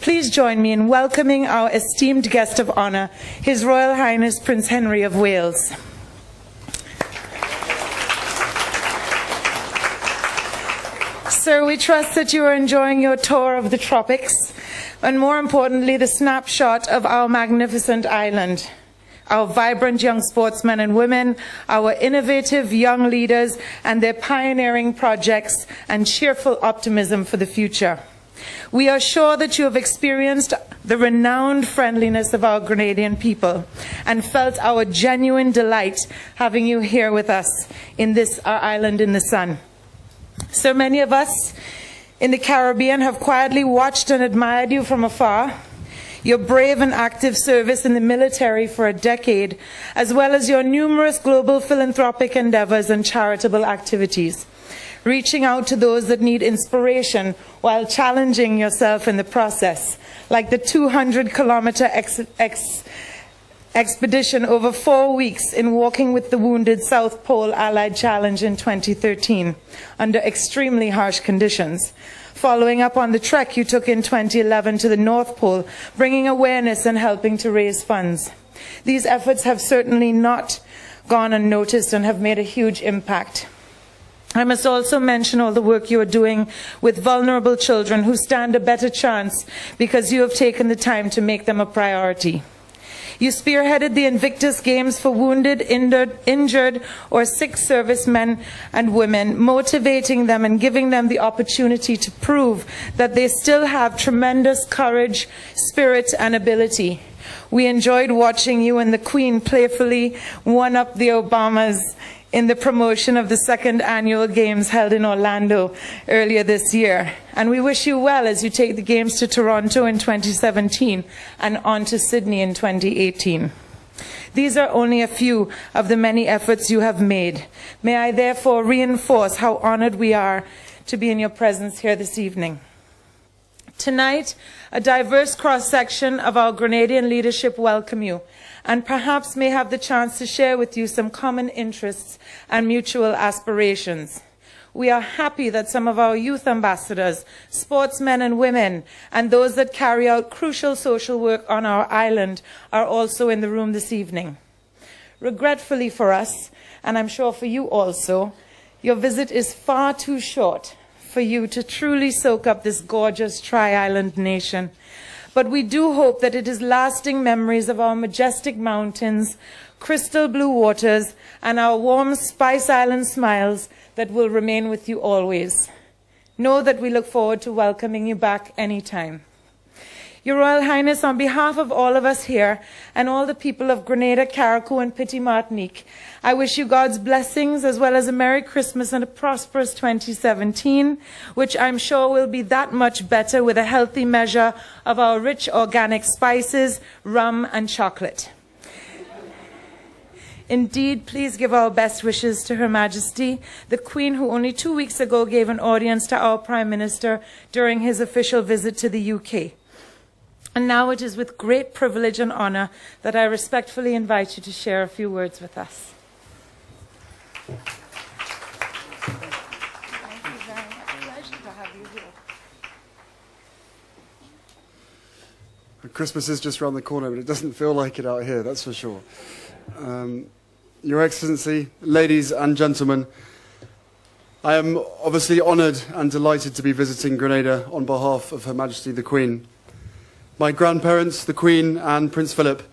Please join me in welcoming our esteemed guest of honor, His Royal Highness Prince Henry of Wales. Sir, we trust that you are enjoying your tour of the tropics, and more importantly, the snapshot of our magnificent island. Our vibrant young sportsmen and women, our innovative young leaders and their pioneering projects and cheerful optimism for the future. We are sure that you have experienced the renowned friendliness of our Grenadian people and felt our genuine delight having you here with us in this, our island in the sun. So many of us in the Caribbean have quietly watched and admired you from afar. Your brave and active service in the military for a decade, as well as your numerous global philanthropic endeavors and charitable activities, reaching out to those that need inspiration while challenging yourself in the process, like the 200-kilometer expedition over 4 weeks in Walking with the Wounded South Pole Allied Challenge in 2013, under extremely harsh conditions. Following up on the trek you took in 2011 to the North Pole, bringing awareness and helping to raise funds. These efforts have certainly not gone unnoticed and have made a huge impact. I must also mention all the work you are doing with vulnerable children who stand a better chance because you have taken the time to make them a priority. You spearheaded the Invictus Games for wounded, injured, or sick servicemen and women, motivating them and giving them the opportunity to prove that they still have tremendous courage, spirit, and ability. We enjoyed watching you and the Queen playfully one-up the Obamas in the promotion of the second annual Games held in Orlando earlier this year. And we wish you well as you take the Games to Toronto in 2017 and on to Sydney in 2018. These are only a few of the many efforts you have made. May I therefore reinforce how honored we are to be in your presence here this evening. Tonight, a diverse cross-section of our Grenadian leadership welcome you, and perhaps may have the chance to share with you some common interests and mutual aspirations. We are happy that some of our youth ambassadors, sportsmen and women, and those that carry out crucial social work on our island are also in the room this evening. Regretfully for us, and I'm sure for you also, your visit is far too short for you to truly soak up this gorgeous tri-island nation. But we do hope that it is lasting memories of our majestic mountains, crystal blue waters, and our warm Spice Island smiles that will remain with you always. Know that we look forward to welcoming you back anytime. Your Royal Highness, on behalf of all of us here and all the people of Grenada, Carriacou, and Petit Martinique, I wish you God's blessings as well as a Merry Christmas and a prosperous 2017, which I'm sure will be that much better with a healthy measure of our rich organic spices, rum, and chocolate. Indeed, please give our best wishes to Her Majesty, the Queen, who only 2 weeks ago gave an audience to our Prime Minister during his official visit to the UK. And now it is with great privilege and honor that I respectfully invite you to share a few words with us. Thank you very much. Pleasure to have you here. Christmas is just around the corner, but it doesn't feel like it out here, that's for sure. Your Excellency, ladies and gentlemen, I am obviously honoured and delighted to be visiting Grenada on behalf of Her Majesty the Queen. My grandparents, the Queen and Prince Philip,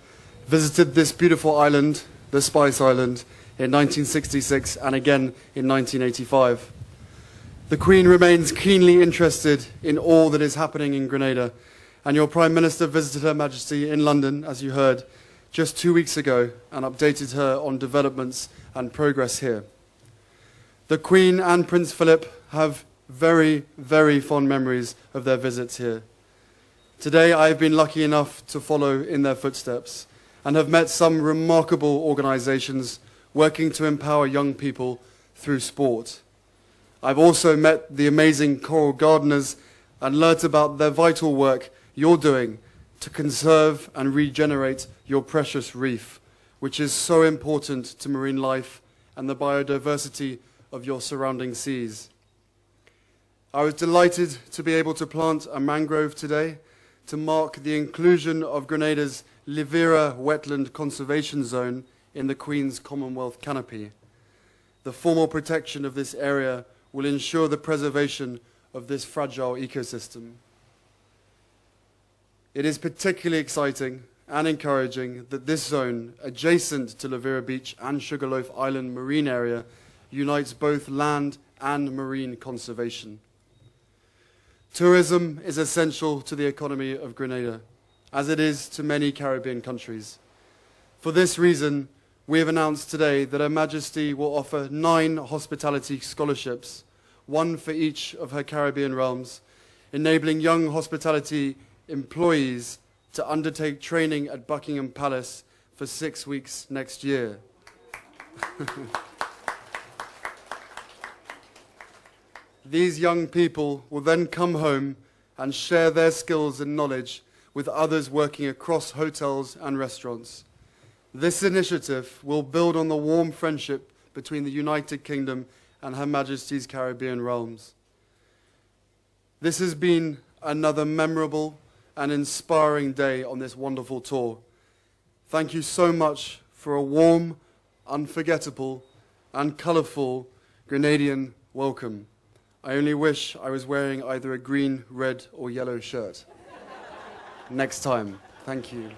visited this beautiful island, the Spice Island, in 1966 and again in 1985. The Queen remains keenly interested in all that is happening in Grenada, and your Prime Minister visited Her Majesty in London, as you heard, just 2 weeks ago and updated her on developments and progress here. The Queen and Prince Philip have very, very fond memories of their visits here. Today I have been lucky enough to follow in their footsteps and have met some remarkable organisations working to empower young people through sport. I've also met the amazing coral gardeners and learnt about their vital work you're doing to conserve and regenerate your precious reef, which is so important to marine life and the biodiversity of your surrounding seas. I was delighted to be able to plant a mangrove today to mark the inclusion of Grenada's Livira Wetland Conservation Zone in the Queen's Commonwealth canopy. The formal protection of this area will ensure the preservation of this fragile ecosystem. It is particularly exciting and encouraging that this zone, adjacent to Livira Beach and Sugarloaf Island marine area, unites both land and marine conservation. Tourism is essential to the economy of Grenada, as it is to many Caribbean countries. For this reason, we have announced today that Her Majesty will offer 9 hospitality scholarships, 1 for each of her Caribbean realms, enabling young hospitality employees to undertake training at Buckingham Palace for 6 weeks next year. These young people will then come home and share their skills and knowledge with others working across hotels and restaurants. This initiative will build on the warm friendship between the United Kingdom and Her Majesty's Caribbean realms. This has been another memorable and inspiring day on this wonderful tour. Thank you so much for a warm, unforgettable, and colourful Grenadian welcome. I only wish I was wearing either a green, red, or yellow shirt. Next time. Thank you.